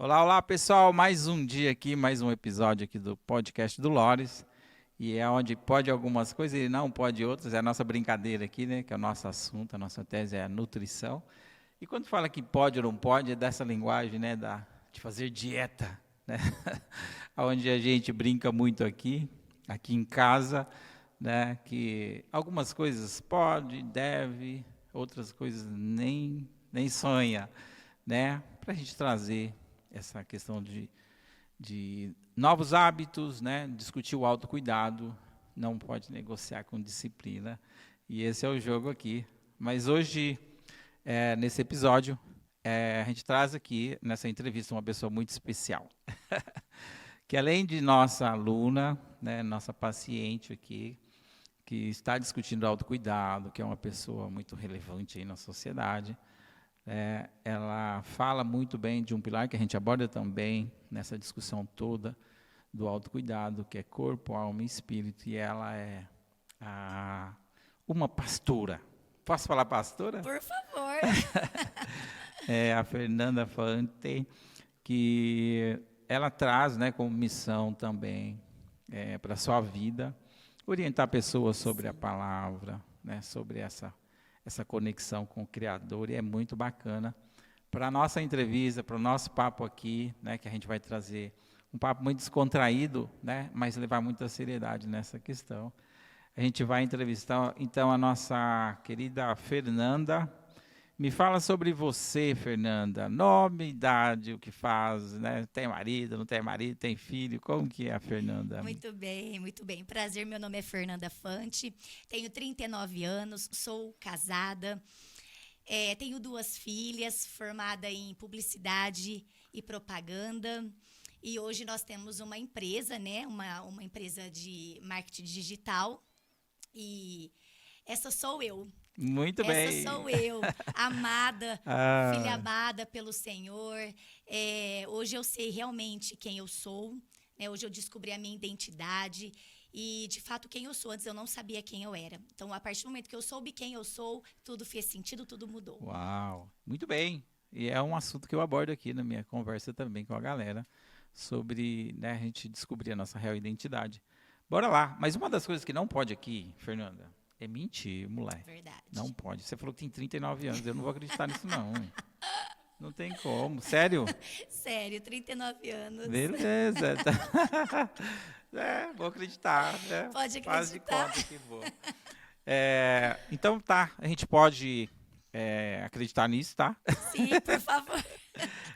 Olá, olá pessoal, mais um dia aqui, mais um episódio aqui do podcast do Lores, e é onde pode algumas coisas e não pode outras, é a nossa brincadeira aqui, né, que é o nosso assunto, a nossa tese é a nutrição, e quando fala que pode ou não pode, é dessa linguagem, né, de fazer dieta, né, onde a gente brinca muito aqui em casa, né, que algumas coisas pode, deve, outras coisas nem sonha, né, para a gente trazer essa questão de novos hábitos, né? Discutir o autocuidado, não pode negociar com disciplina. E esse é o jogo aqui. Mas hoje, nesse episódio, a gente traz aqui, nessa entrevista, uma pessoa muito especial. Que além de nossa aluna, né, nossa paciente aqui, que está discutindo autocuidado, que é uma pessoa muito relevante aí na sociedade, ela fala muito bem de um pilar que a gente aborda também nessa discussão toda do autocuidado, que é corpo, alma e espírito, e ela é uma pastora. Posso falar pastora? Por favor. É a Fernanda Fante, que ela traz, né, como missão também para a sua vida, orientar pessoas sobre a palavra, né, sobre essa conexão com o Criador, e é muito bacana. Para a nossa entrevista, para o nosso papo aqui, né, que a gente vai trazer um papo muito descontraído, né, mas levar muita seriedade nessa questão. A gente vai entrevistar, então, a nossa querida Fernanda. Me fala sobre você, Fernanda. Nome, idade, o que faz, né? Tem marido, não tem marido, tem filho? Como que é a Fernanda? Muito bem, muito bem. Prazer, meu nome é Fernanda Fante, tenho 39 anos, sou casada, tenho duas filhas, formada em publicidade e propaganda. E hoje nós temos uma empresa, né? Uma empresa de marketing digital. E essa sou eu. Muito Essa bem. sou eu, amada, filha Ah, amada pelo Senhor. Hoje eu sei realmente quem eu sou, né? Hoje eu descobri a minha identidade e, de fato, quem eu sou. Antes eu não sabia quem eu era. Então, a partir do momento que eu soube quem eu sou, tudo fez sentido, tudo mudou. uau, muito bem. E é um assunto que eu abordo aqui na minha conversa também com a galera, sobre, né, a gente descobrir a nossa real identidade. Bora lá. Mas uma das coisas que não pode aqui, Fernanda, é mentir, moleque. Não Verdade. pode. Você falou que tem 39 anos. Eu não vou acreditar nisso, não. Não tem como. Sério? Sério, 39 anos. Beleza. Vou acreditar, né? Pode Faz de acreditar? conta que vou. Então tá, a gente pode acreditar nisso, tá? Sim, por favor.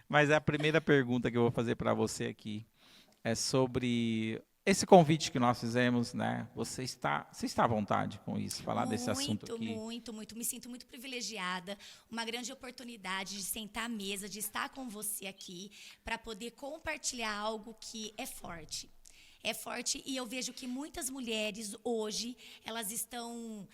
Mas a primeira pergunta que eu vou fazer para você aqui é sobre esse convite que nós fizemos, né? Você está à vontade com isso, falar desse assunto Muito, aqui? muito, muito. Me sinto muito privilegiada. Uma grande oportunidade de sentar à mesa, de estar com você aqui, para poder compartilhar algo que é forte. É forte e eu vejo que muitas mulheres hoje, elas estão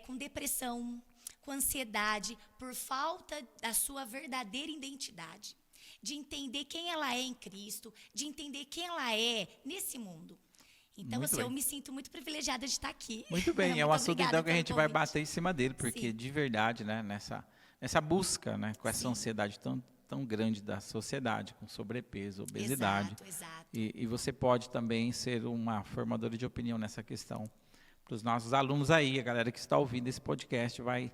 com depressão, com ansiedade, por falta da sua verdadeira identidade. De entender quem ela é em Cristo, de entender quem ela é nesse mundo. Então, Muito assim, eu bem. me sinto muito privilegiada de estar aqui. Muito bem, é um Muito assunto então obrigada que a pelo gente vai convite. bater em cima dele, porque Sim, de verdade, né, nessa busca, né, com essa sim. ansiedade tão grande da sociedade, com sobrepeso, obesidade, Exato, exato. e você pode também ser uma formadora de opinião nessa questão. Para os nossos alunos aí, a galera que está ouvindo esse podcast vai,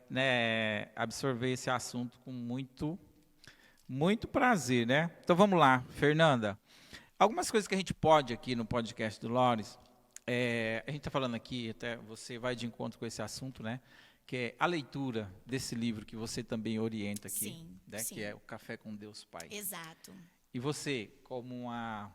né, absorver esse assunto com muito prazer, né? Então vamos lá, Fernanda. Algumas coisas que a gente pode aqui no podcast do Lores, a gente está falando aqui, até você vai de encontro com esse assunto, né? Que é a leitura desse livro que você também orienta aqui, Sim, né? Que é sim. o Café com Deus Pai. Exato. E você, como uma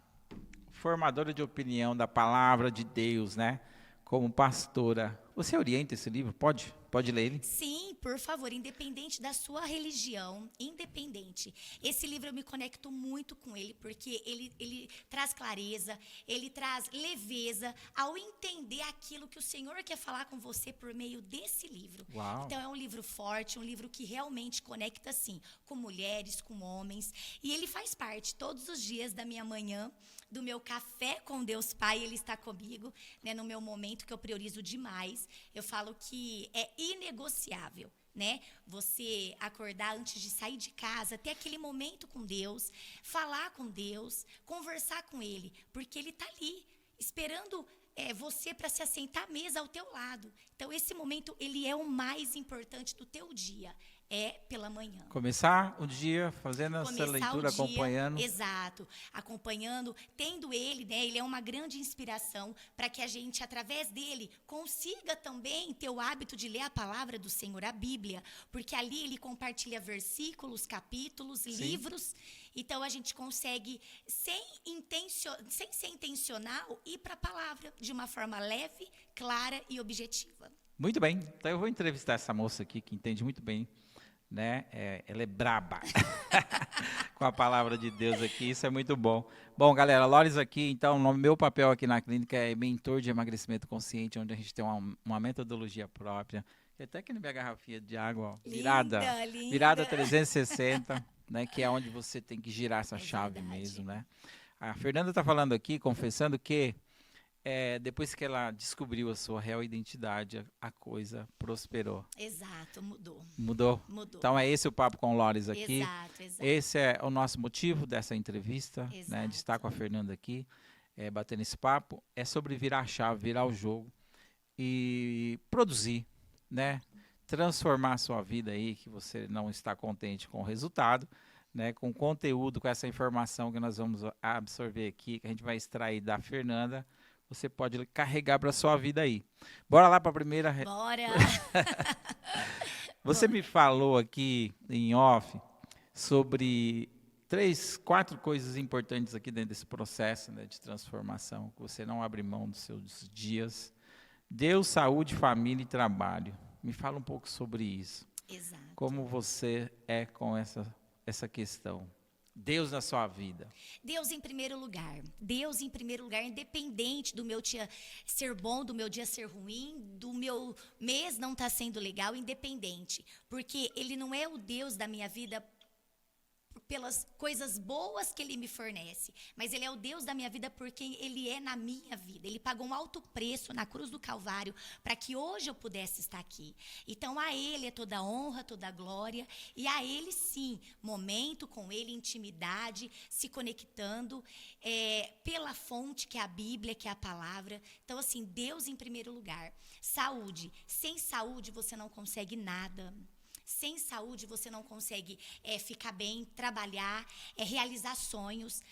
formadora de opinião da palavra de Deus, né? Como pastora, você orienta esse livro? Pode ler ele? Sim, por favor, independente da sua religião, independente. Esse livro eu me conecto muito com ele, porque ele traz clareza, ele traz leveza ao entender aquilo que o Senhor quer falar com você por meio desse livro. Uau! Então, é um livro forte, um livro que realmente conecta, assim, com mulheres, com homens. E ele faz parte, todos os dias da minha manhã, do meu café com Deus Pai, ele está comigo, né, no meu momento que eu priorizo demais. Eu falo que é inegociável. né? Você acordar antes de sair de casa, ter aquele momento com Deus, falar com Deus, conversar com Ele, porque Ele está ali, esperando você para se assentar à mesa ao teu lado. Então, esse momento, ele é o mais importante do teu dia. É pela manhã. Começar o dia fazendo essa leitura, acompanhando. Exato, acompanhando, tendo ele, né? Ele é uma grande inspiração para que a gente, através dele, consiga também ter o hábito de ler a palavra do Senhor, a Bíblia, porque ali ele compartilha versículos, capítulos, Sim. livros. Então a gente consegue, sem ser intencional, ir para a palavra de uma forma leve, clara e objetiva. Muito bem, então eu vou entrevistar essa moça aqui que entende muito bem, né? Ela é braba com a palavra de Deus aqui, isso é muito bom. Bom, galera, Loris aqui, então, o meu papel aqui na clínica é mentor de emagrecimento consciente, onde a gente tem uma metodologia própria. Até aqui na minha garrafinha de água, ó, virada 360, né? Que é onde você tem que girar essa chave mesmo, né? A Fernanda está falando aqui, confessando que depois que ela descobriu a sua real identidade, a coisa prosperou. Exato, mudou. Mudou? Então é esse o papo com o Loris aqui. Exato. Esse é o nosso motivo dessa entrevista, né, de estar com a Fernanda aqui, batendo esse papo. É sobre virar a chave, virar o jogo e produzir, né? Transformar a sua vida aí, que você não está contente com o resultado, né? Com o conteúdo, com essa informação que nós vamos absorver aqui, que a gente vai extrair da Fernanda. Você pode carregar para a sua vida aí. Bora lá para a primeira... Bora! Você me falou aqui em off sobre 4 coisas importantes aqui dentro desse processo, né, de transformação, que você não abre mão dos seus dias. Deus, saúde, família e trabalho. Me fala um pouco sobre isso. Exato. Como você é com essa questão? Deus na sua vida. Deus em primeiro lugar. Deus em primeiro lugar, independente do meu dia ser bom, do meu dia ser ruim, do meu mês não estar sendo legal, independente. Porque Ele não é o Deus da minha vida pelas coisas boas que Ele me fornece, mas Ele é o Deus da minha vida porque Ele é na minha vida. Ele pagou um alto preço na cruz do Calvário para que hoje eu pudesse estar aqui. Então a Ele é toda a honra, toda a glória, e a Ele sim, momento com Ele, intimidade, se conectando pela fonte que é a Bíblia, que é a palavra. Então assim, Deus em primeiro lugar. Saúde. Sem saúde você não consegue nada. Sem saúde, você não consegue ficar bem, trabalhar, realizar sonhos,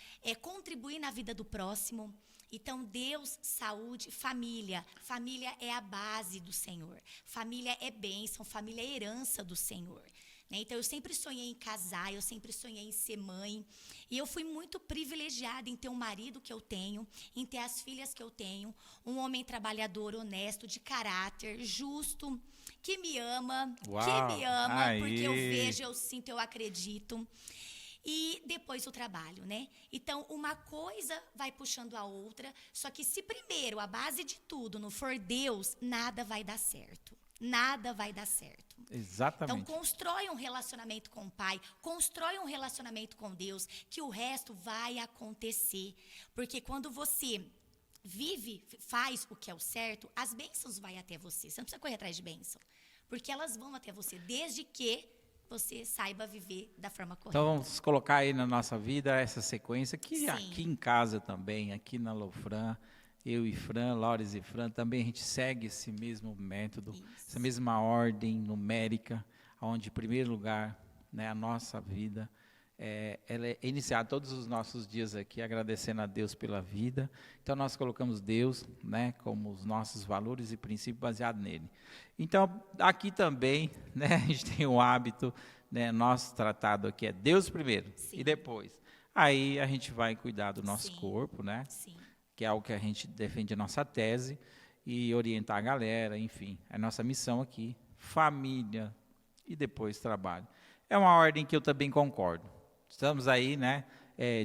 contribuir na vida do próximo. Então, Deus, saúde, família. Família é a base do Senhor. Família é bênção, família é herança do Senhor. Então, eu sempre sonhei em casar, eu sempre sonhei em ser mãe. E eu fui muito privilegiada em ter um marido que eu tenho, em ter as filhas que eu tenho. Um homem trabalhador, honesto, de caráter, justo, que me ama. Uau, que me ama, aí. Porque eu vejo, eu sinto, eu acredito. E depois o trabalho, né? Então, uma coisa vai puxando a outra. Só que se primeiro a base de tudo não for Deus, nada vai dar certo. Nada vai dar certo. Exatamente. Então, constrói um relacionamento com o Pai, constrói um relacionamento com Deus, que o resto vai acontecer. Porque quando você faz o que é o certo, as bênçãos vão até você. Você não precisa correr atrás de bênção, porque elas vão até você, desde que você saiba viver da forma correta. Então, vamos colocar aí na nossa vida essa sequência, que Sim. aqui em casa também, aqui na Lofran, eu e Fran, Loris e Fran, também a gente segue esse mesmo método, essa mesma ordem numérica, onde, em primeiro lugar, né, a nossa vida, ela é iniciar todos os nossos dias aqui agradecendo a Deus pela vida. Então, nós colocamos Deus, né, como os nossos valores e princípios baseados nele. Então, aqui também, né, a gente tem um hábito, né, nosso tratado aqui é Deus primeiro. Sim. E depois. Aí a gente vai cuidar do nosso Sim. corpo, né? Sim. Que é algo que a gente defende a nossa tese e orientar a galera, enfim. É a nossa missão aqui, família e depois trabalho. É uma ordem que eu também concordo. Estamos aí, né,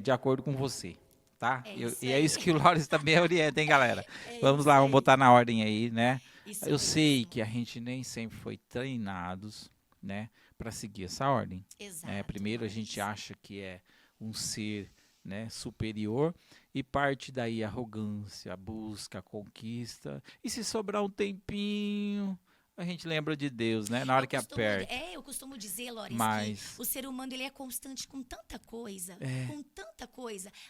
de acordo com você, tá? E é isso que o Loris também orienta, hein, galera? Vamos lá, vamos botar na ordem aí, né? Eu sei que a gente nem sempre foi treinados, né, para seguir essa ordem. Exato. Primeiro a gente acha que é um ser, né, superior, e parte daí a arrogância, a busca, a conquista. E se sobrar um tempinho, a gente lembra de Deus, né? Na hora que aperta. Eu costumo dizer, Loris, Mas que o ser humano ele é constante com tanta coisa,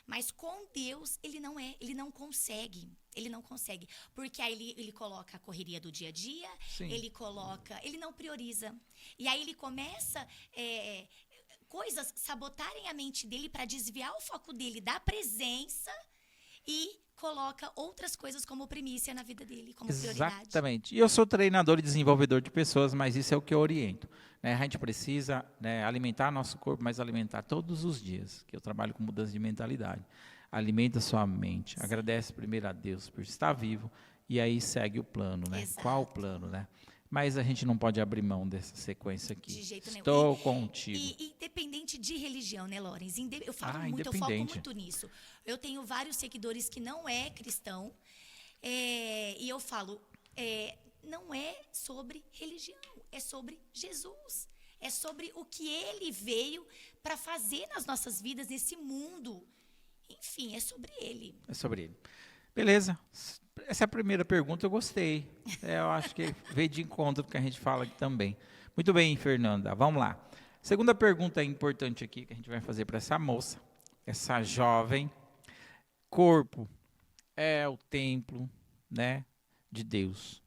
mas com Deus ele não é, ele não consegue. Ele não consegue, porque aí ele coloca a correria do dia a dia, sim, ele não prioriza. E aí ele começa coisas sabotarem a mente dele para desviar o foco dele da presença e coloca outras coisas como primícia na vida dele, como prioridade. Exatamente. E eu sou treinador e desenvolvedor de pessoas, mas isso é o que eu oriento, né? A gente precisa, né, alimentar nosso corpo, mas alimentar todos os dias, que eu trabalho com mudança de mentalidade. Alimenta sua mente, sim, agradece primeiro a Deus por estar vivo e aí segue o plano, né? Exato. Qual o plano, né? Mas a gente não pode abrir mão dessa sequência aqui. De jeito nenhum. Estou contigo. E independente de religião, né, Lawrence? Eu falo eu foco muito nisso. Eu tenho vários seguidores que não é cristão, e eu falo, não é sobre religião, é sobre Jesus. É sobre o que ele veio para fazer nas nossas vidas, nesse mundo. Enfim, é sobre ele. É sobre ele. Beleza. Essa é a primeira pergunta, eu gostei. Eu acho que veio de encontro com o que a gente fala aqui também. Muito bem, Fernanda. Vamos lá. Segunda pergunta importante aqui que a gente vai fazer para essa moça, essa jovem. Corpo é o templo, né, de Deus.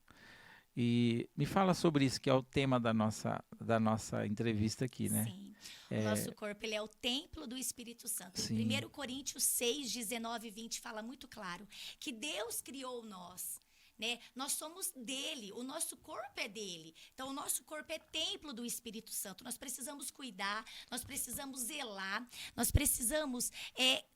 E me fala sobre isso, que é o tema da nossa entrevista aqui, né? Sim. O nosso corpo ele é o templo do Espírito Santo. Sim. Em 1 Coríntios 6, 19 e 20 fala muito claro que Deus criou nós. Né? Nós somos dele, o nosso corpo é dele. Então, o nosso corpo é templo do Espírito Santo. Nós precisamos cuidar, nós precisamos zelar, nós precisamos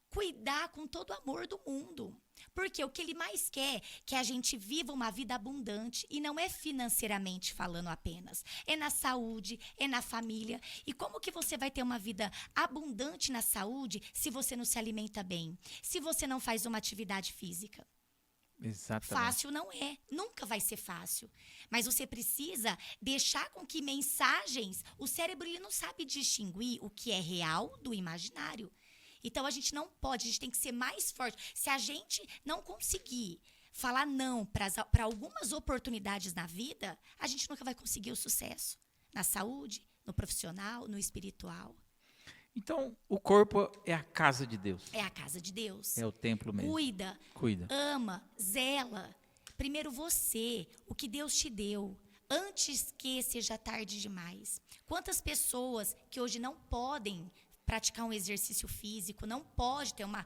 cuidar com todo o amor do mundo. Porque o que ele mais quer é que a gente viva uma vida abundante. E não é financeiramente falando apenas. É na saúde, é na família. E como que você vai ter uma vida abundante na saúde se você não se alimenta bem? Se você não faz uma atividade física? Exatamente. Fácil não é, nunca vai ser fácil. Mas você precisa deixar com que mensagens... O cérebro ele não sabe distinguir o que é real do imaginário. Então, a gente não pode, a gente tem que ser mais forte. Se a gente não conseguir falar não para algumas oportunidades na vida, a gente nunca vai conseguir o sucesso. Na saúde, no profissional, no espiritual. Então, o corpo é a casa de Deus. É a casa de Deus. É o templo mesmo. Cuida, ama, zela. Primeiro você, o que Deus te deu, antes que seja tarde demais. Quantas pessoas que hoje não podem praticar um exercício físico, não pode ter uma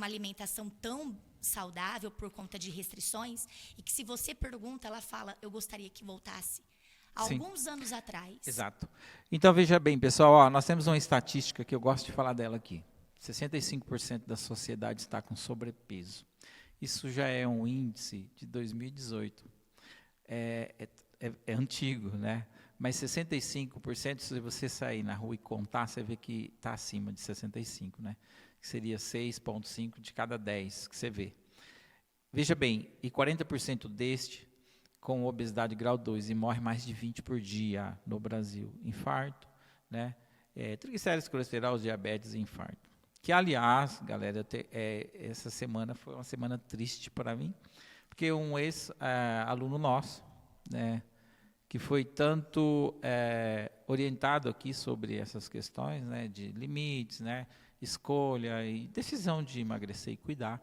alimentação tão saudável por conta de restrições, e que se você pergunta, ela fala, eu gostaria que voltasse alguns anos atrás. Exato. Então, veja bem, pessoal, nós temos uma estatística que eu gosto de falar dela aqui. 65% da sociedade está com sobrepeso. Isso já é um índice de 2018. É antigo, né? Mas 65%, se você sair na rua e contar, você vê que está acima de 65%, né? Que seria 6,5 de cada 10 que você vê. Veja bem, e 40% deste com obesidade grau 2 e morre mais de 20 por dia no Brasil. Infarto, né? Triglicéridos, colesterol, diabetes e infarto. Que, aliás, galera, essa semana foi uma semana triste para mim, porque um ex-aluno nosso, né, que foi tanto orientado aqui sobre essas questões, né, de limites, né, escolha e decisão de emagrecer e cuidar,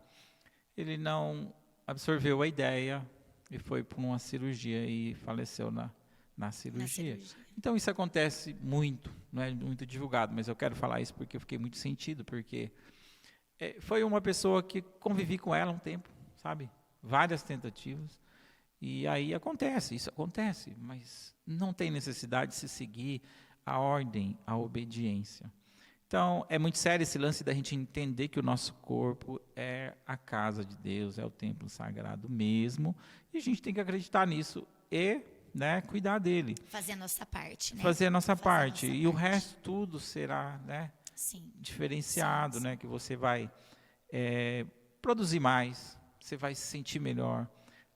ele não absorveu a ideia e foi para uma cirurgia e faleceu na cirurgia. Então, isso acontece muito, não é muito divulgado, mas eu quero falar isso porque eu fiquei muito sentido, porque foi uma pessoa que convivi com ela um tempo, sabe? Várias tentativas. E aí isso acontece, mas não tem necessidade de se seguir a ordem, a obediência. Então, é muito sério esse lance da gente entender que o nosso corpo é a casa de Deus, é o templo sagrado mesmo, e a gente tem que acreditar nisso e, né, cuidar dele. Fazer a nossa parte, né? Fazer a nossa parte. E o resto tudo será, né, sim, diferenciado, sim. Né, que você vai produzir mais, você vai se sentir melhor,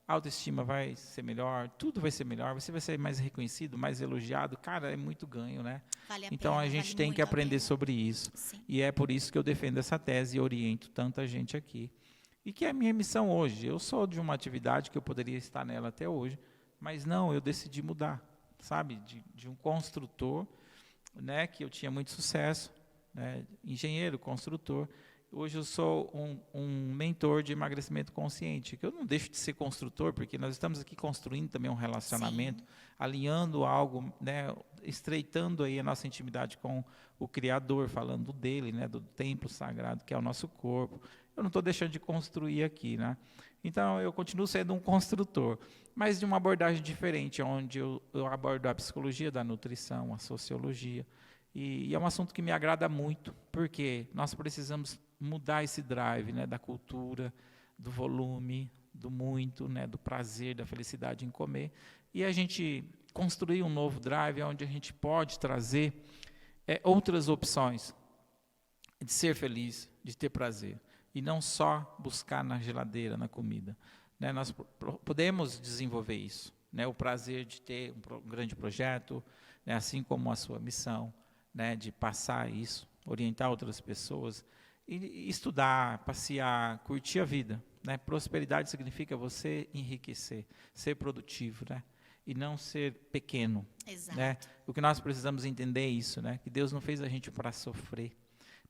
a autoestima vai ser melhor, tudo vai ser melhor, você vai ser mais reconhecido, mais elogiado. Cara, é muito ganho, né? Vale a então, pena, a gente tem que aprender sobre isso. Sim. E é por isso que eu defendo essa tese e oriento tanta gente aqui. E que é a minha missão hoje. Eu sou de uma atividade que eu poderia estar nela até hoje, Mas não, eu decidi mudar, sabe? De um construtor, né, que eu tinha muito sucesso, né, engenheiro, construtor. Hoje eu sou um mentor de emagrecimento consciente, que eu não deixo de ser construtor, porque nós estamos aqui construindo também um relacionamento, sim, alinhando algo, né, estreitando aí a nossa intimidade com o Criador, falando dele, né, do templo sagrado, que é o nosso corpo. Eu não estou deixando de construir aqui, né? Então, eu continuo sendo um construtor, mas de uma abordagem diferente, onde eu abordo a psicologia da nutrição, a sociologia, e é um assunto que me agrada muito, porque nós precisamos mudar esse drive, né, da cultura, do volume, do muito, né, do prazer, da felicidade em comer, e a gente construir um novo drive onde a gente pode trazer outras opções de ser feliz, de ter prazer, e não só buscar na geladeira, na comida, né? Nós podemos desenvolver isso, né? O prazer de ter um grande projeto, né? Assim como a sua missão, né? De passar isso, orientar outras pessoas, e estudar, passear, curtir a vida, né? Prosperidade significa você enriquecer, ser produtivo, né? E não ser pequeno. Exato. Né? O que nós precisamos entender é isso, né? Que Deus não fez a gente para sofrer,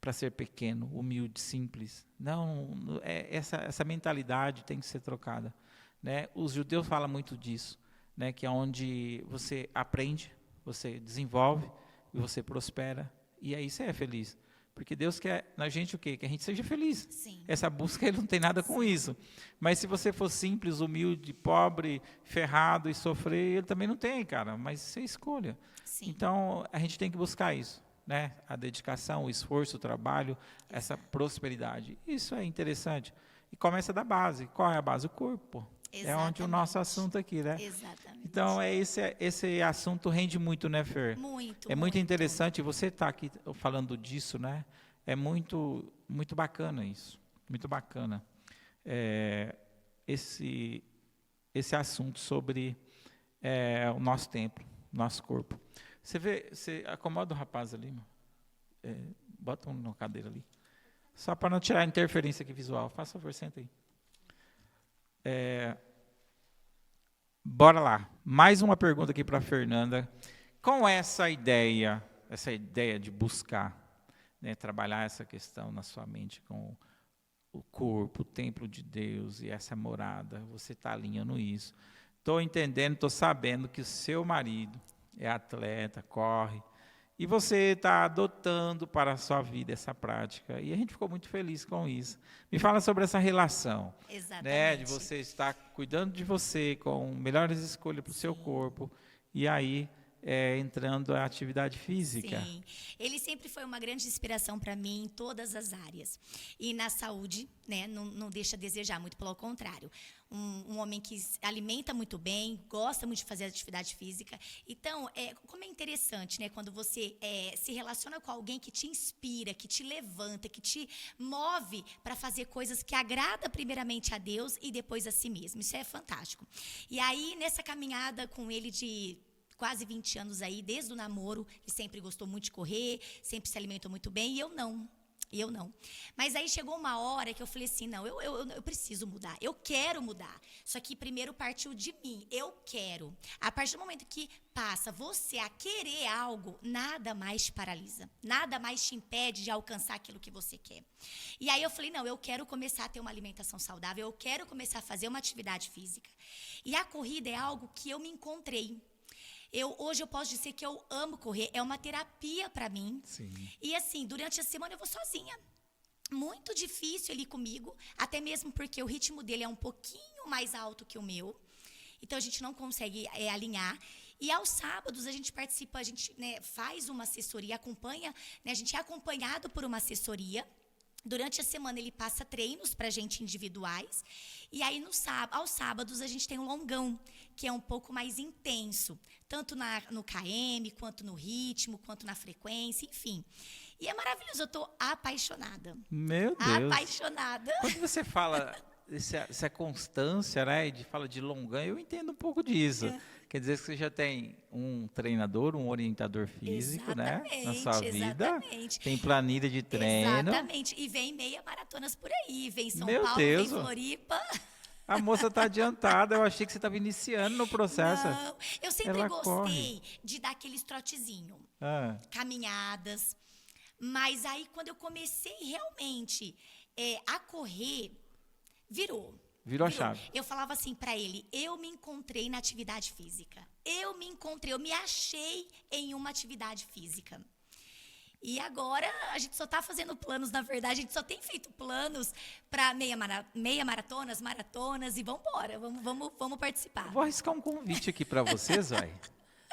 para ser pequeno, humilde, simples. Não, essa mentalidade tem que ser trocada, né? Os judeus falam muito disso, né? Que é onde você aprende, você desenvolve e você prospera, e aí você é feliz. Porque Deus quer na gente o quê? Que a gente seja feliz. Sim. Essa busca ele não tem nada com isso. Mas se você for simples, humilde, pobre, ferrado e sofrer, ele também não tem, cara. Mas você escolha. Sim. Então, a gente tem que buscar isso, né? A dedicação, o esforço, o trabalho, essa prosperidade. Isso é interessante. E começa da base. Qual é a base? O corpo. Exatamente. É onde o nosso assunto aqui, né? Exatamente. Então, esse assunto rende muito, né, Fer? Muito. É muito interessante você estar aqui falando disso, né? É muito, muito bacana isso. Muito bacana. Esse assunto sobre o nosso templo, nosso corpo. Você acomoda o rapaz ali, mano. Bota um na cadeira ali. Só para não tirar a interferência aqui visual. Faça favor, senta aí. Bora lá. Mais uma pergunta aqui para a Fernanda. Com essa ideia de buscar, né, trabalhar essa questão na sua mente com o corpo, o templo de Deus e essa morada, você está alinhando isso. Estou entendendo, estou sabendo que o seu marido é atleta, corre, e você está adotando para a sua vida essa prática. E a gente ficou muito feliz com isso. Me fala sobre essa relação. Exatamente. Né, de você estar cuidando de você, com melhores escolhas para o seu corpo, e aí entrando a atividade física. Sim, ele sempre foi uma grande inspiração para mim em todas as áreas. E na saúde, né, não deixa a desejar, muito pelo contrário. Um homem que alimenta muito bem, gosta muito de fazer atividade física. Então, como é interessante, né, quando você se relaciona com alguém que te inspira, que te levanta, que te move para fazer coisas que agrada primeiramente a Deus e depois a si mesmo. Isso é fantástico. E aí, nessa caminhada com ele de quase 20 anos aí, desde o namoro, ele sempre gostou muito de correr, sempre se alimentou muito bem, e eu não. Mas aí chegou uma hora que eu falei assim, não, eu preciso mudar, eu quero mudar. Só que primeiro partiu de mim, eu quero. A partir do momento que passa você a querer algo, nada mais te paralisa, nada mais te impede de alcançar aquilo que você quer. E aí eu falei, não, eu quero começar a ter uma alimentação saudável, eu quero começar a fazer uma atividade física. E a corrida é algo que eu me encontrei. Hoje eu posso dizer que eu amo correr, é uma terapia para mim. Sim. E assim, durante a semana eu vou sozinha. Muito difícil ele ir comigo, até mesmo porque o ritmo dele é um pouquinho mais alto que o meu. Então a gente não consegue alinhar. E aos sábados a gente participa, a gente, né, faz uma assessoria, acompanha, né, a gente é acompanhado por uma assessoria. Durante a semana ele passa treinos para a gente individuais. E aí aos sábados a gente tem um longão, que é um pouco mais intenso. Tanto no KM, quanto no ritmo, quanto na frequência, enfim. E é maravilhoso, eu estou apaixonada. Meu Deus. Apaixonada. Quando você fala essa constância, né, fala de longão, eu entendo um pouco disso. Quer dizer que você já tem um treinador, um orientador físico, exatamente, né, na sua vida. Exatamente. Tem planilha de treino. Exatamente. E vem meia maratonas por aí. Vem São Meu Paulo, Deus. vem Floripa. A moça está adiantada, eu achei que você estava iniciando no processo. Não, eu sempre Ela gostei de dar aqueles trotezinhos, Ah, caminhadas. Mas aí, quando eu comecei realmente a correr, virou. virou a chave. Eu falava assim pra ele, eu me encontrei na atividade física. Eu me achei em uma atividade física. E agora a gente só está fazendo planos, na verdade, a gente só tem feito planos para meia maratonas, maratonas e vamos embora, vamos participar. Vou arriscar um convite aqui para vocês, vai.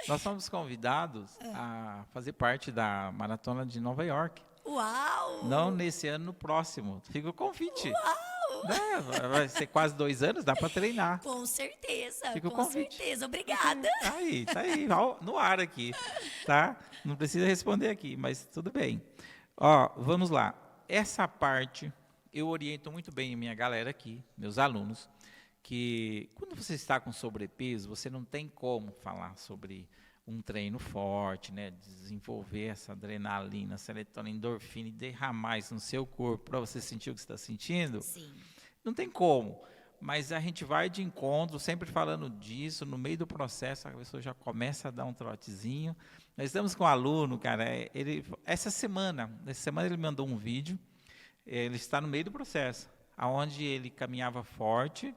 Nós somos convidados a fazer parte da Maratona de Nova York. Uau! Não nesse ano, no próximo. Fica o convite. Né? Vai ser quase 2 anos, dá para treinar. Com certeza, Fica o com convite. certeza. Obrigada. Aí, tá aí, no ar aqui, tá? Não precisa responder aqui, mas tudo bem. Ó, vamos lá. Essa parte eu oriento muito bem a minha galera aqui, meus alunos, que quando você está com sobrepeso, você não tem como falar sobre um treino forte, né? Desenvolver essa adrenalina, serotonina, endorfina e derramar isso no seu corpo para você sentir o que você está sentindo. Sim. Não tem como. Mas a gente vai de encontro, sempre falando disso, no meio do processo a pessoa já começa a dar um trotezinho. Nós estamos com um aluno, cara, essa semana ele mandou um vídeo, ele está no meio do processo, onde ele caminhava forte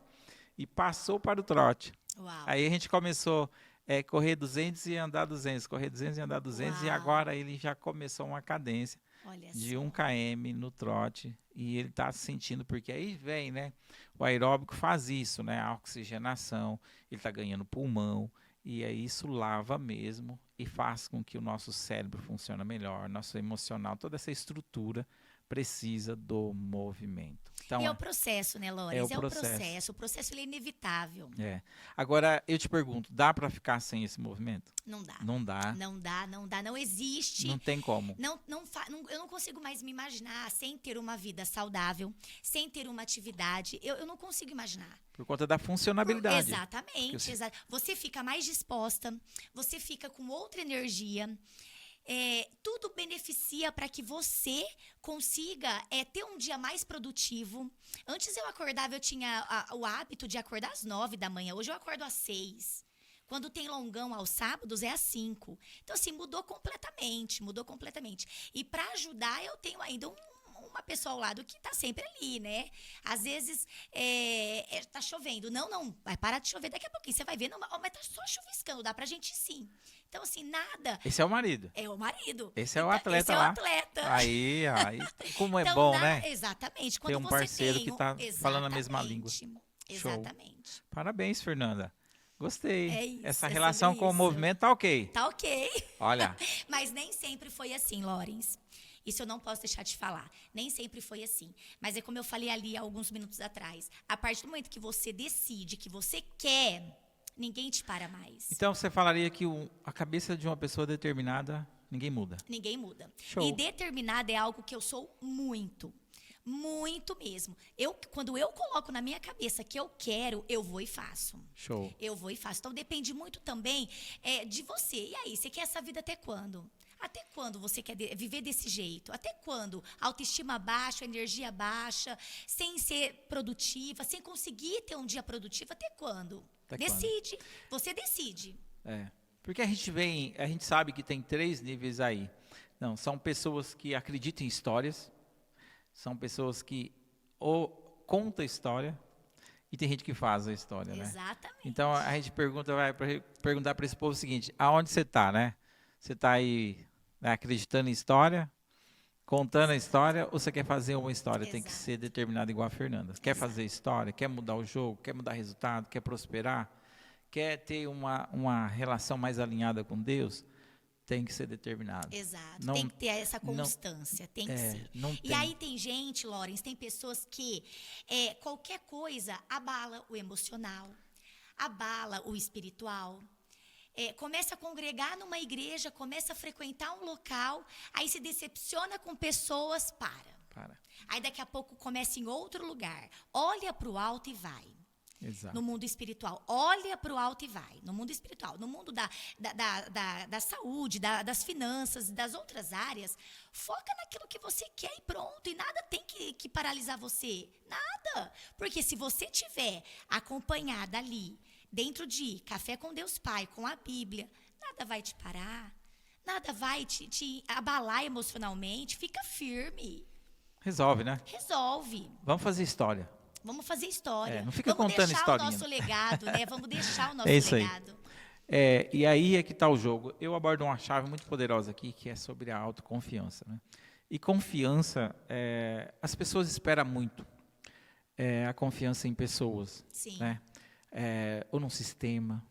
e passou para o trote. Uau. Aí a gente começou a correr 200 e andar 200, correr 200 e andar 200, e Uau. agora ele já começou uma cadência Olha de só. 1 km no trote, e ele está sentindo, porque aí vem, né? O aeróbico faz isso, né? A oxigenação, ele está ganhando pulmão, e aí isso lava mesmo e faz com que o nosso cérebro funcione melhor, nosso emocional, toda essa estrutura precisa do movimento. Então, E é o processo, né, Lores? é o processo. O processo ele é inevitável. Agora, eu te pergunto, dá para ficar sem esse movimento? Não dá. Não dá. Não dá, não existe. Não tem como. Eu não consigo mais me imaginar sem ter uma vida saudável, sem ter uma atividade. Eu não consigo imaginar. Por conta da funcionabilidade. Exatamente. Você fica mais disposta, você fica com outra energia. Tudo beneficia para que você consiga ter um dia mais produtivo. Antes eu acordava, eu tinha o hábito de acordar às 9 da manhã. Hoje eu acordo às 6. Quando tem longão aos sábados, é às 5. Então, assim, mudou completamente. E para ajudar, eu tenho ainda uma pessoa ao lado que tá sempre ali, né? Às vezes, tá chovendo. Não, vai parar de chover daqui a pouquinho. Você vai ver, não, mas tá só chuviscando, dá pra gente ir sim. Então, assim, nada. Esse é o marido. É o marido. Esse é o atleta Esse lá. é o atleta. Aí, como é Então, bom, né? Exatamente. Ter um Quando parceiro você que tem tá falando a mesma língua. Exatamente. Parabéns, Fernanda. Gostei. É isso, Essa é relação sobre com o isso. movimento tá ok. Tá ok. Olha, Mas nem sempre foi assim, Lawrence. Isso eu não posso deixar de falar. Nem sempre foi assim. Mas é como eu falei ali há alguns minutos atrás. A partir do momento que você decide, que você quer, ninguém te para mais. então você falaria que a cabeça de uma pessoa determinada, ninguém muda. Ninguém muda. Show. E determinada é algo que eu sou muito. Muito mesmo. Quando eu coloco na minha cabeça que eu quero, eu vou e faço. Show. Eu vou e faço. Então, depende muito também de você. E aí, você quer essa vida até quando? Até quando você quer viver desse jeito? Até quando? Autoestima baixa, energia baixa, sem ser produtiva, sem conseguir ter um dia produtivo, até quando? Até decide. Você decide. Porque a gente sabe que tem 3 níveis aí. Não, são pessoas que acreditam em histórias, são pessoas que contam história, e tem gente que faz a história, né? Exatamente. Então a gente vai perguntar para esse povo o seguinte: aonde você está, né? Você está aí, né, acreditando em história, contando a história, ou você quer fazer uma história? Tem que ser determinada igual a Fernanda. Quer fazer história? Quer mudar o jogo? Quer mudar resultado? Quer prosperar? Quer ter uma relação mais alinhada com Deus? Tem que ser determinado. Exato. Não, tem que ter essa constância. Tem que ser. E aí tem gente, Lawrence, tem pessoas que qualquer coisa abala o emocional, abala o espiritual. Começa a congregar numa igreja, começa a frequentar um local, aí se decepciona com pessoas, para. Aí daqui a pouco começa em outro lugar. Olha para o alto e vai. Exato. No mundo espiritual. Olha para o alto e vai. No mundo espiritual. No mundo da saúde, das finanças, das outras áreas, foca naquilo que você quer e pronto. E nada tem que paralisar você. nada. Porque se você tiver acompanhada ali, dentro de Café com Deus Pai, com a Bíblia, nada vai te parar, nada vai te abalar emocionalmente. Fica firme. Resolve, né? Resolve. Vamos fazer história. Vamos fazer história. Não fica Vamos contando deixar historinha. o nosso legado, né? Vamos deixar o nosso É isso aí. legado. E aí é que está o jogo. Eu abordo uma chave muito poderosa aqui, que é sobre a autoconfiança, né? E confiança, as pessoas esperam muito a confiança em pessoas, Sim. né? Ou num sistema,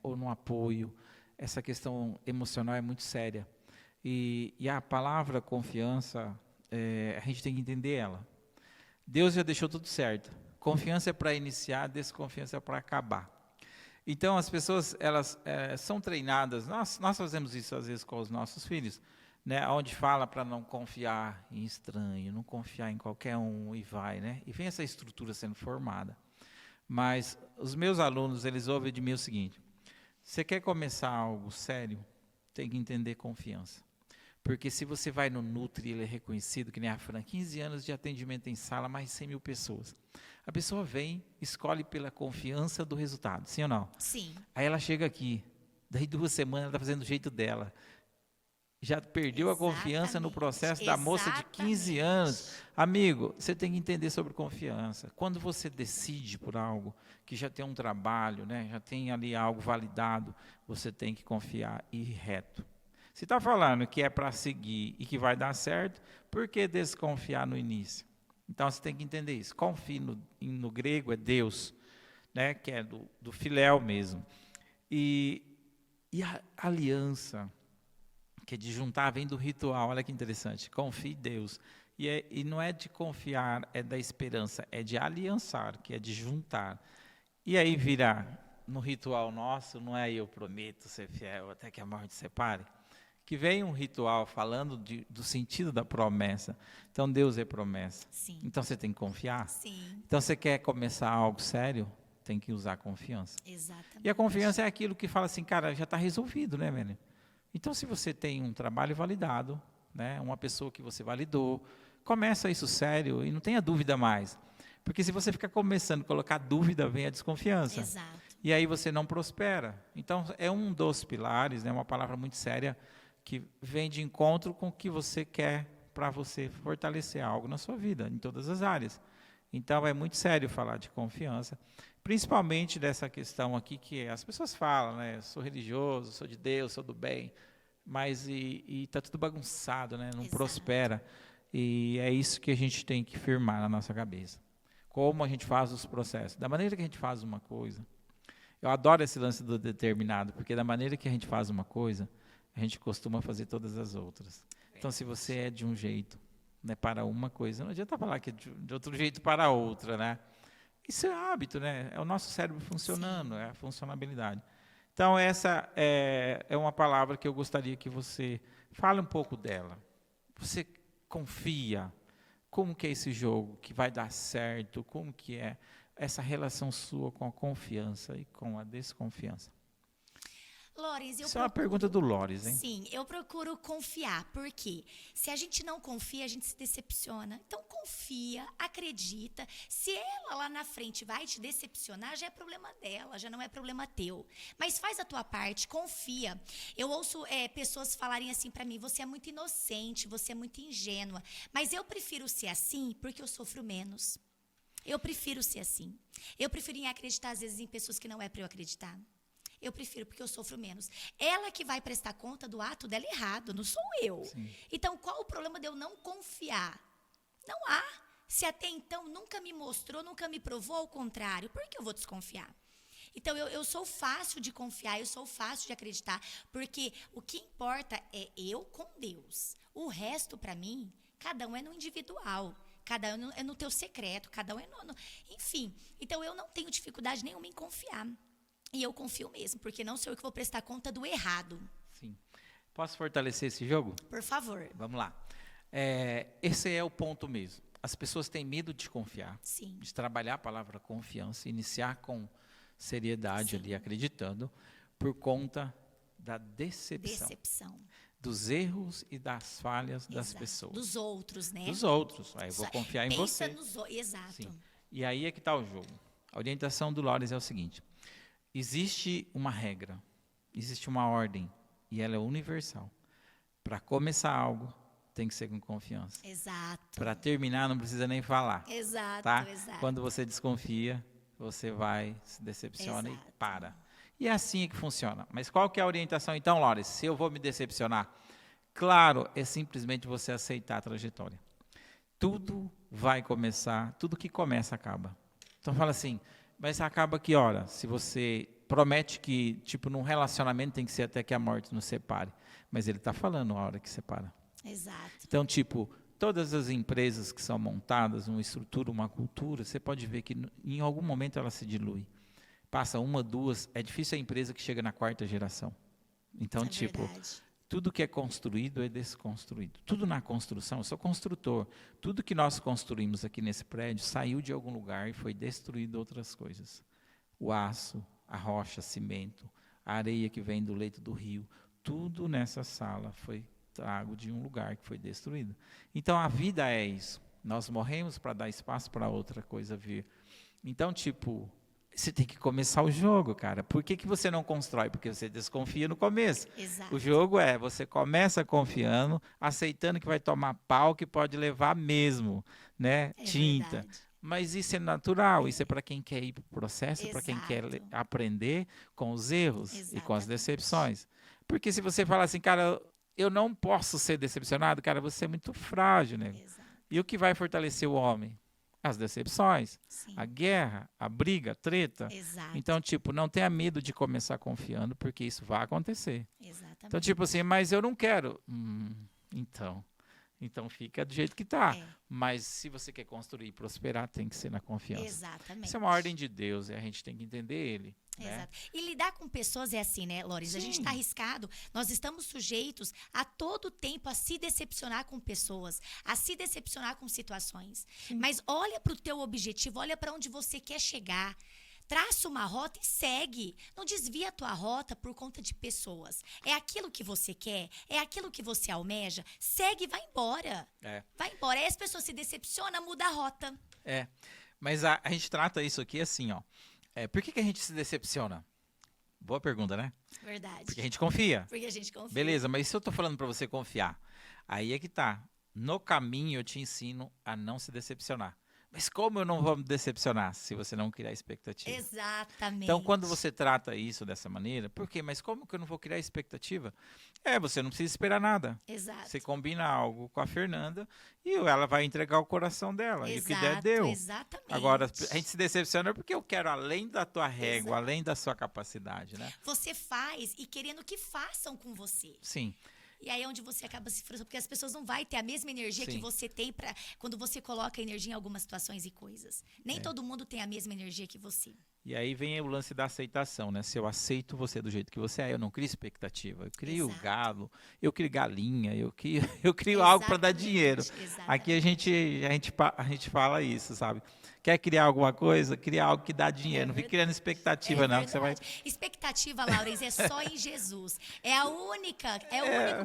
ou num apoio. Essa questão emocional é muito séria. E a palavra confiança, a gente tem que entender ela. Deus já deixou tudo certo. Confiança é para iniciar, desconfiança é para acabar. Então, as pessoas, elas são treinadas, nós fazemos isso às vezes com os nossos filhos, né, onde fala para não confiar em estranho, não confiar em qualquer um e vai, né? E vem essa estrutura sendo formada. Mas os meus alunos, eles ouvem de mim o seguinte: você quer começar algo sério, tem que entender confiança. Porque se você vai no Nutri, ele é reconhecido, que nem a Fran, 15 anos de atendimento em sala, mais de 100 mil pessoas. A pessoa vem, escolhe pela confiança do resultado, sim ou não? Sim. Aí ela chega aqui, daí 2 semanas ela está fazendo do jeito dela. Já perdeu a confiança no processo da moça de 15 anos. Amigo, você tem que entender sobre confiança. Quando você decide por algo, que já tem um trabalho, né, já tem ali algo validado, você tem que confiar e ir reto. Se está falando que é para seguir e que vai dar certo, por que desconfiar no início? Então, você tem que entender isso. Confie no grego é Deus, né, que é do filéu mesmo. E a aliança, que é de juntar, vem do ritual. Olha que interessante. Confie em Deus. E não é de confiar, é da esperança, é de aliançar, que é de juntar. E aí virar no ritual nosso, não é eu prometo ser fiel até que a morte separe. Que vem um ritual falando do sentido da promessa. Então, Deus é promessa. Sim. Então, você tem que confiar. Sim. Então, você quer começar algo sério, tem que usar confiança. Exatamente. E a confiança é aquilo que fala assim, cara, já está resolvido, né, velho? Então, se você tem um trabalho validado, né, uma pessoa que você validou, começa isso sério e não tenha dúvida mais. Porque se você ficar começando a colocar dúvida, vem a desconfiança. Exato. E aí você não prospera. Então, é um dos pilares, né, uma palavra muito séria, que vem de encontro com o que você quer para você fortalecer algo na sua vida, em todas as áreas. Então, é muito sério falar de confiança, principalmente dessa questão aqui que as pessoas falam, né? Eu sou religioso, sou de Deus, sou do bem, mas está tudo bagunçado, né? Não Exato. prospera. E é isso que a gente tem que firmar na nossa cabeça. Como a gente faz os processos. Da maneira que a gente faz uma coisa, eu adoro esse lance do determinado, porque da maneira que a gente faz uma coisa, a gente costuma fazer todas as outras. Então, se você é de um jeito, né, para uma coisa, não adianta falar que é de outro jeito para outra, né? Isso é hábito, né? É o nosso cérebro funcionando, Sim. é a funcionabilidade. Então, essa é uma palavra que eu gostaria que você fale um pouco dela. Você confia? Como que é esse jogo que vai dar certo? Como que é essa relação sua com a confiança e com a desconfiança? Lores, Isso é uma pergunta do Lores, hein? Sim, eu procuro confiar, porque se a gente não confia, a gente se decepciona. Então, confia, acredita. Se ela lá na frente vai te decepcionar, já é problema dela, já não é problema teu. Mas faz a tua parte, confia. Eu ouço pessoas falarem assim pra mim, você é muito inocente, você é muito ingênua. Mas eu prefiro ser assim porque eu sofro menos. Eu prefiro ser assim. Eu prefiro acreditar, às vezes, em pessoas que não é pra eu acreditar. Eu prefiro, porque eu sofro menos. Ela que vai prestar conta do ato dela errado, não sou eu. Sim. Então, qual o problema de eu não confiar? Não há. Se até então nunca me mostrou, nunca me provou ao contrário, por que eu vou desconfiar? Então, eu sou fácil de confiar, eu sou fácil de acreditar, porque o que importa é eu com Deus. O resto, para mim, cada um é no individual. Cada um é no teu secreto, cada um é no... Enfim, então eu não tenho dificuldade nenhuma em confiar. E eu confio mesmo, porque não sou eu que vou prestar conta do errado. Sim. Posso fortalecer esse jogo? Por favor. Vamos lá. Esse é o ponto mesmo. As pessoas têm medo de confiar, Sim. de trabalhar a palavra confiança, iniciar com seriedade Sim. ali, acreditando, por conta da decepção. dos erros e das falhas das Exato. pessoas. Dos outros, né? Dos outros. Aí eu vou confiar em Pensa você. Exato. Sim. E aí é que está o jogo. A orientação do Lores é o seguinte. Existe uma regra, existe uma ordem, e ela é universal. Para começar algo, tem que ser com confiança. Exato. Para terminar, não precisa nem falar. Exato, Tá? exato. Quando você desconfia, você vai, se decepciona Exato. e para. E é assim que funciona. Mas qual que é a orientação então, Lores? Se eu vou me decepcionar? Claro, é simplesmente você aceitar a trajetória. Tudo vai começar, tudo que começa acaba. Então fala assim, mas acaba que hora? Se você promete que, tipo, num relacionamento tem que ser até que a morte nos separe. Mas ele está falando a hora que separa. Exato. Então, tipo, todas as empresas que são montadas, uma estrutura, uma cultura, você pode ver que em algum momento ela se dilui. Passa uma, duas, é difícil a empresa que chega na 4ª geração. Então, É tipo, verdade. tudo que é construído é desconstruído. Tudo na construção, eu sou construtor. Tudo que nós construímos aqui nesse prédio saiu de algum lugar e foi destruído outras coisas. O aço, a rocha, cimento, a areia que vem do leito do rio, tudo nessa sala foi trago de um lugar que foi destruído. Então a vida é isso. Nós morremos para dar espaço para outra coisa vir. Então, tipo, você tem que começar o jogo, cara. Por que você não constrói? Porque você desconfia no começo. Exato. O jogo é, você começa confiando, aceitando que vai tomar pau, que pode levar mesmo, né? É Tinta. verdade. Mas isso é natural, isso é para quem quer ir para o processo, para quem quer Exato. aprender com os erros e com as Exatamente. decepções. Porque se você falar assim, cara, eu não posso ser decepcionado, cara, você é muito frágil, né? Exato. E o que vai fortalecer o homem? As decepções, Sim. a guerra, a briga, a treta. Exato. Então, tipo, não tenha medo de começar confiando, porque isso vai acontecer. Exatamente. Então, tipo assim, mas eu não quero. Então fica do jeito que está. É. Mas se você quer construir e prosperar, tem que ser na confiança. Exatamente. Isso é uma ordem de Deus e a gente tem que entender ele. Né? Exato. E lidar com pessoas é assim, né, Lores? A gente Sim. está arriscado, nós estamos sujeitos a todo tempo a se decepcionar com pessoas, a se decepcionar com situações. Mas olha para o teu objetivo, olha para onde você quer chegar. Traça uma rota e segue. Não desvia a tua rota por conta de pessoas. É aquilo que você quer, é aquilo que você almeja. Segue e vai embora. É. Vai embora. Aí as pessoas se decepcionam, muda a rota. É. Mas a gente trata isso aqui assim, ó. Por que a gente se decepciona? Boa pergunta, né? Verdade. Porque a gente confia. Porque a gente confia. Beleza, mas se eu tô falando para você confiar, aí é que tá. No caminho eu te ensino a não se decepcionar. Mas como eu não vou me decepcionar se você não criar expectativa? Exatamente. Então, quando você trata isso dessa maneira, por quê? Mas como que eu não vou criar expectativa? Você não precisa esperar nada. Exato. Você combina algo com a Fernanda e ela vai entregar o coração dela. E o que der, deu. Exatamente. Agora, a gente se decepciona porque eu quero além da tua régua, além da sua capacidade, né? Você faz e querendo que façam com você. Sim. E aí é onde você acaba se frustrando, porque as pessoas não vão ter a mesma energia Sim. que você tem quando você coloca energia em algumas situações e coisas. Nem todo mundo tem a mesma energia que você. E aí vem o lance da aceitação, né? Se eu aceito você do jeito que você é, eu não crio expectativa. Eu crio Exato. galo, eu crio galinha, eu crio algo para dar dinheiro. Exatamente. Aqui a gente fala isso, sabe? Quer criar alguma coisa? Cria algo que dá dinheiro. Não fica criando expectativa, não. Que você vai... Expectativa, Laurens, é só em Jesus. É o único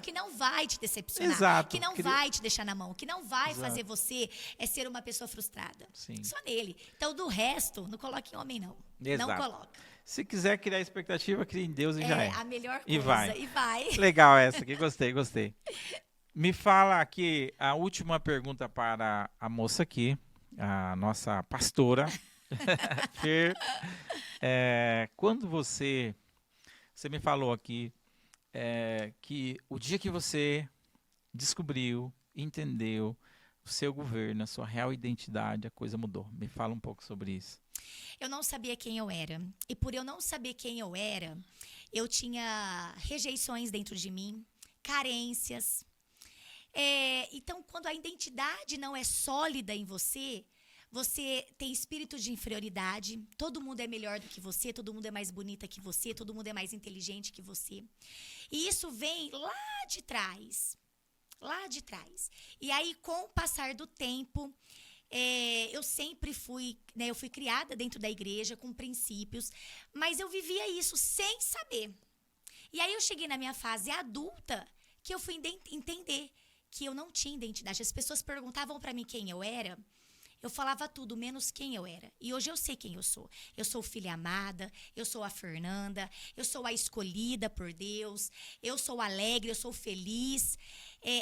que não vai te decepcionar. Exato. Que não vai te deixar na mão. Que não vai Exato. fazer você ser uma pessoa frustrada. Sim. Só nele. Então, do resto, não coloque em homem, não. Exato. Não coloca. Se quiser criar expectativa, crie em Deus e já é. A melhor coisa. E vai. E vai. Legal essa aqui, gostei. Me fala aqui a última pergunta para a moça aqui, a nossa pastora. Fer, quando você me falou aqui que o dia que você descobriu, entendeu o seu governo, a sua real identidade, a coisa mudou. Me fala um pouco sobre isso. Eu não sabia quem eu era. E por eu não saber quem eu era, eu tinha rejeições dentro de mim, carências. Então, quando a identidade não é sólida em você, você tem espírito de inferioridade, todo mundo é melhor do que você, todo mundo é mais bonita que você, todo mundo é mais inteligente que você. E isso vem lá de trás. Lá de trás. E aí, com o passar do tempo, eu sempre fui, né, eu fui criada dentro da igreja com princípios, mas eu vivia isso sem saber. E aí eu cheguei na minha fase adulta, que eu fui entender que eu não tinha identidade. As pessoas perguntavam para mim quem eu era, eu falava tudo, menos quem eu era. E hoje eu sei quem eu sou. Eu sou filha amada, eu sou a Fernanda, eu sou a escolhida por Deus, eu sou alegre, eu sou feliz.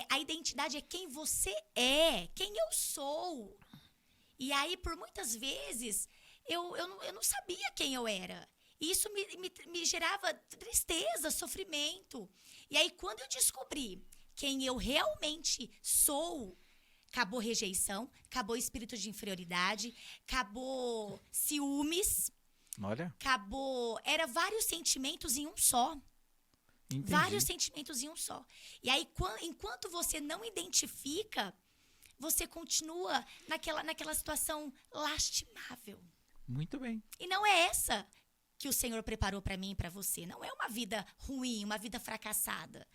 A identidade é quem você é, quem eu sou. E aí, por muitas vezes, eu não sabia quem eu era. E isso me gerava tristeza, sofrimento. E aí, quando eu descobri quem eu realmente sou, acabou rejeição, acabou espírito de inferioridade, acabou ciúmes, Olha, era vários sentimentos em um só. entendi. Vários sentimentos em um só. E aí, enquanto você não identifica, você continua naquela situação lastimável. Muito bem. E não é essa que o Senhor preparou para mim e para você. Não é uma vida ruim, uma vida fracassada.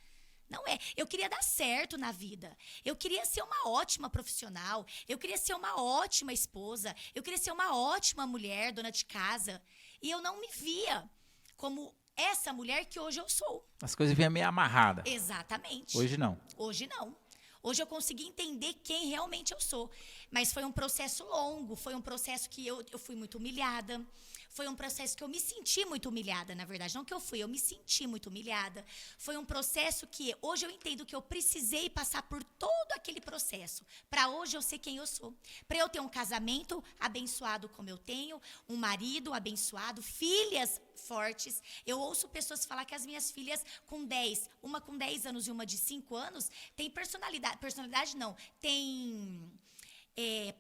Não é. Eu queria dar certo na vida. Eu queria ser uma ótima profissional. Eu queria ser uma ótima esposa. Eu queria ser uma ótima mulher, dona de casa. E eu não me via como essa mulher que hoje eu sou. As coisas vinham meio amarradas. Exatamente. Hoje não. Hoje não. Hoje eu consegui entender quem realmente eu sou. Mas foi um processo longo, foi um processo que eu fui muito humilhada. Foi um processo que eu me senti muito humilhada, na verdade. Não que eu me senti muito humilhada. Foi um processo que hoje eu entendo que eu precisei passar por todo aquele processo. Para hoje eu ser quem eu sou. Para eu ter um casamento abençoado como eu tenho, um marido abençoado, filhas fortes. Eu ouço pessoas falar que as minhas filhas uma com 10 anos e uma de 5 anos, tem personalidade não, tem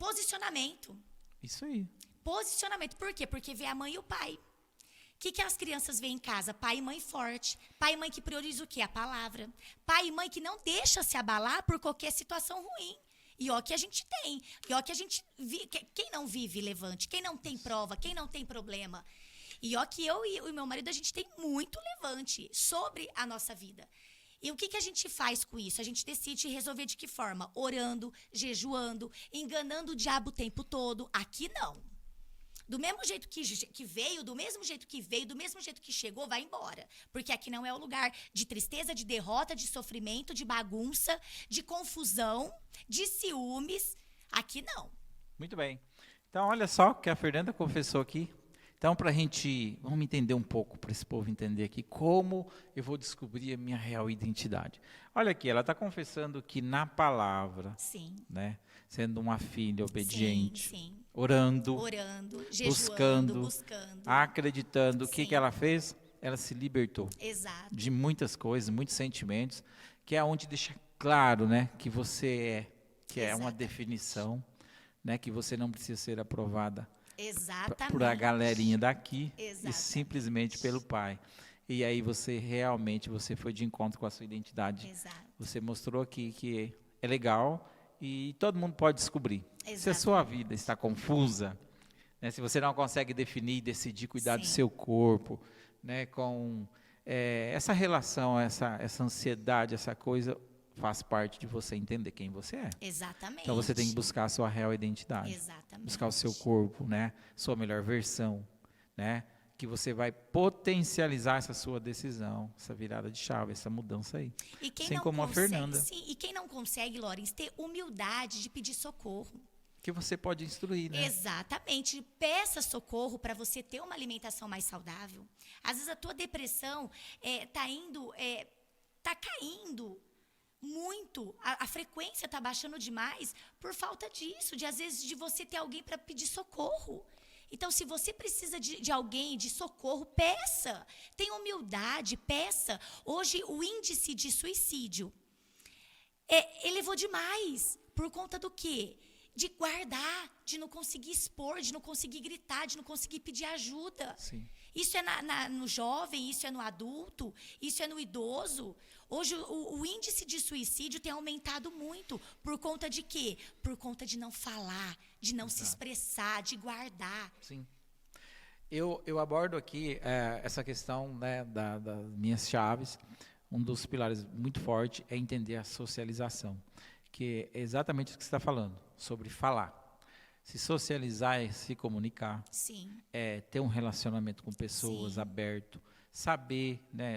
posicionamento. Isso aí. Posicionamento. Por quê? Porque vê a mãe e o pai. O que as crianças veem em casa? Pai e mãe forte. Pai e mãe que prioriza o quê? A palavra. Pai e mãe que não deixa se abalar por qualquer situação ruim. E ó que a gente tem. E ó que a gente vive. Quem não vive, levante. Quem não tem prova, quem não tem problema. E ó que eu e o meu marido, a gente tem muito levante sobre a nossa vida. E o que a gente faz com isso? A gente decide resolver de que forma? Orando, jejuando, enganando o diabo o tempo todo. Aqui não. Do mesmo jeito que veio, do mesmo jeito que veio, do mesmo jeito que chegou, vai embora. Porque aqui não é o lugar de tristeza, de derrota, de sofrimento, de bagunça, de confusão, de ciúmes. Aqui não. Muito bem. Então, olha só o que a Fernanda confessou aqui. Então, vamos entender um pouco, para esse povo entender aqui, como eu vou descobrir a minha real identidade. Olha aqui, ela está confessando que na palavra, Sim. né, sendo uma filha obediente, Sim. orando, jejuando, buscando, acreditando, o que Sim. ela fez? Ela se libertou Exato. de muitas coisas, muitos sentimentos, que é onde deixa claro, né, que você que é uma Exatamente. definição, né, que você não precisa ser aprovada Exatamente. por a galerinha daqui e Exatamente. simplesmente pelo pai. E aí você foi de encontro com a sua identidade. Exato. Você mostrou aqui que é legal e todo mundo pode descobrir. Se a Exatamente. sua vida está confusa, né, se você não consegue definir e decidir cuidar do Sim. seu corpo, né, com essa relação, essa ansiedade, essa coisa, faz parte de você entender quem você é. Exatamente. Então você tem que buscar a sua real identidade. Exatamente. Buscar o seu corpo, né? Sua melhor versão, né? Que você vai potencializar essa sua decisão, essa virada de chave, essa mudança aí. E quem Assim não como a consegue, Fernanda. Sim, e quem não consegue, Lawrence, ter humildade de pedir socorro. Que você pode instruir, né? Exatamente. Peça socorro para você ter uma alimentação mais saudável. Às vezes a tua depressão tá caindo muito, a frequência está baixando demais por falta disso, às vezes de você ter alguém para pedir socorro. Então, se você precisa de alguém, de socorro, peça. Tenha humildade, peça. Hoje, o índice de suicídio elevou demais. Por conta do quê? De guardar, de não conseguir expor, de não conseguir gritar, de não conseguir pedir ajuda. Sim. Isso é no jovem, isso é no adulto, isso é no idoso. Hoje, o índice de suicídio tem aumentado muito. Por conta de quê? Por conta de não falar, de não se expressar, de guardar. Sim. Eu abordo aqui essa questão, né, das minhas chaves. Um dos pilares muito forte é entender a socialização, que é exatamente o que você está falando, sobre falar. Se socializar é se comunicar, Sim. é ter um relacionamento com pessoas Sim. aberto, saber, né,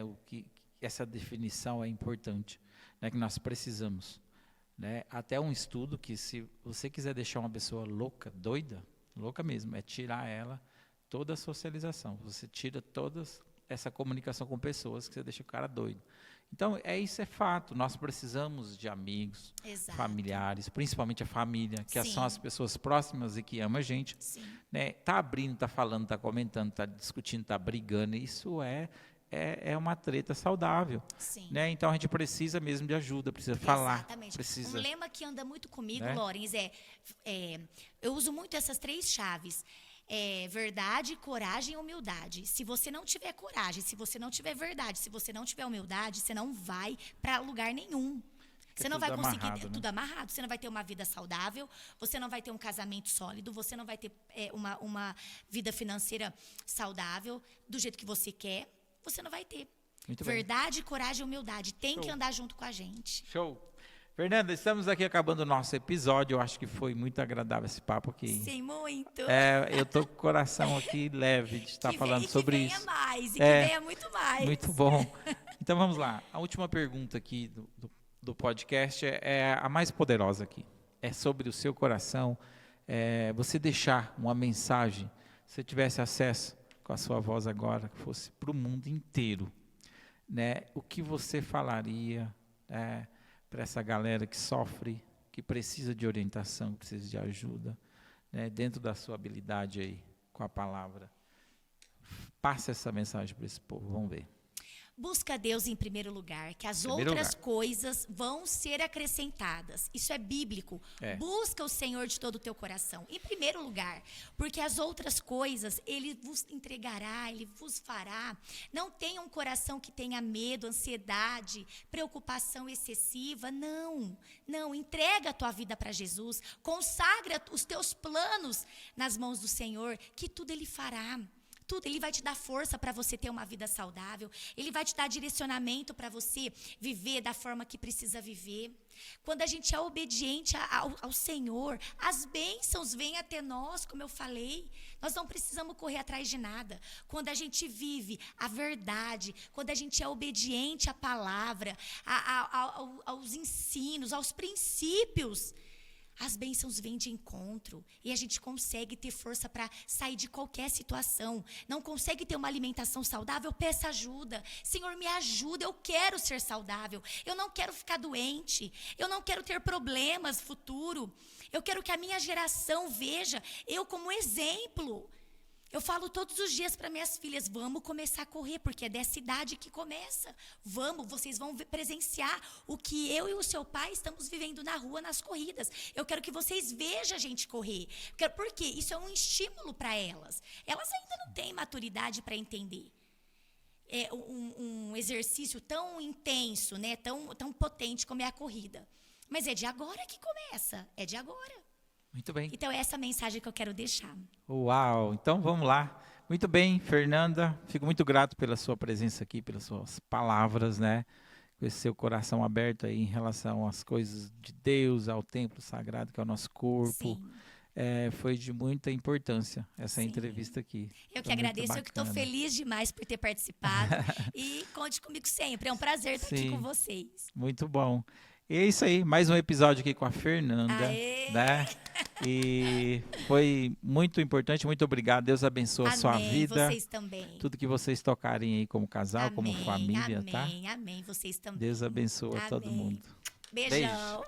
essa definição é importante. né, que nós precisamos. Né? Até um estudo que, se você quiser deixar uma pessoa louca, doida, louca mesmo, é tirar ela toda a socialização. Você tira toda essa comunicação com pessoas que você deixa o cara doido. Então, isso é fato. Nós precisamos de amigos, Exato. familiares, principalmente a família, que Sim. são as pessoas próximas e que amam a gente. Sim. Né? Tá abrindo, tá falando, tá comentando, tá discutindo, tá brigando. Isso é uma treta saudável. Sim. Né? Então, a gente precisa mesmo de ajuda, precisa falar. Exatamente. Precisa, Um lema que anda muito comigo, né? Lawrence, eu uso muito essas 3 chaves. Verdade, coragem e humildade. Se você não tiver coragem, se você não tiver verdade, se você não tiver humildade, você não vai para lugar nenhum. Você não vai conseguir, amarrado, né? tudo amarrado. Você não vai ter uma vida saudável, você não vai ter um casamento sólido, você não vai ter uma vida financeira saudável do jeito que você quer. Você não vai ter. Muito bem. Verdade, coragem e humildade. Tem Show. que andar junto com a gente. Show. Fernanda, estamos aqui acabando o nosso episódio. Eu acho que foi muito agradável esse papo aqui. Sim, muito. Eu tô com o coração aqui leve de estar falando sobre isso. Que venha mais, e que venha muito mais. Muito bom. Então vamos lá. A última pergunta aqui do podcast é a mais poderosa aqui. É sobre o seu coração. Você deixar uma mensagem, se você tivesse acesso com a sua voz agora, que fosse para o mundo inteiro, né? O que você falaria para essa galera que sofre, que precisa de orientação, que precisa de ajuda, né? Dentro da sua habilidade aí com a palavra? Passe essa mensagem para esse povo, vamos ver. Busca Deus em primeiro lugar, que as Primeiro outras lugar. coisas vão ser acrescentadas. Isso é bíblico. Busca o Senhor de todo o teu coração, em primeiro lugar, porque as outras coisas Ele vos entregará, Ele vos fará. Não tenha um coração que tenha medo, ansiedade, preocupação excessiva. Não, entrega a tua vida para Jesus, consagra os teus planos nas mãos do Senhor, que tudo Ele fará. Tudo, Ele vai te dar força para você ter uma vida saudável. Ele vai te dar direcionamento para você viver da forma que precisa viver. Quando a gente é obediente ao Senhor, as bênçãos vêm até nós, como eu falei. Nós não precisamos correr atrás de nada. Quando a gente vive a verdade, quando a gente é obediente à palavra, aos ensinos, aos princípios, as bênçãos vêm de encontro e a gente consegue ter força para sair de qualquer situação. Não consegue ter uma alimentação saudável? Peça ajuda. Senhor, me ajuda, eu quero ser saudável. Eu não quero ficar doente. Eu não quero ter problemas no futuro. Eu quero que a minha geração veja eu como exemplo. Eu falo todos os dias para minhas filhas, vamos começar a correr, porque é dessa idade que começa. Vamos, vocês vão presenciar o que eu e o seu pai estamos vivendo na rua, nas corridas. Eu quero que vocês vejam a gente correr. Porque isso é um estímulo para elas. Elas ainda não têm maturidade para entender. É um exercício tão intenso, né, tão potente como é a corrida. Mas é de agora que começa, é de agora. Muito bem. Então, é essa mensagem que eu quero deixar. Uau! Então, vamos lá. Muito bem, Fernanda. Fico muito grato pela sua presença aqui, pelas suas palavras, né? Com esse seu coração aberto aí em relação às coisas de Deus, ao templo sagrado, que é o nosso corpo. Sim. Foi de muita importância essa Sim. entrevista aqui. Eu que Foi muito agradeço, eu que estou bacana. feliz demais por ter participado. E conte comigo sempre. É um prazer estar aqui Sim. com vocês. Muito bom. E é isso aí, mais um episódio aqui com a Fernanda, Aê! né? E foi muito importante, muito obrigado. Deus abençoe a sua Amém. vida. Vocês também. Tudo que vocês tocarem aí como casal, como família, amém, tá? amém. Vocês também. Deus abençoe a todo Amém. mundo. Beijão.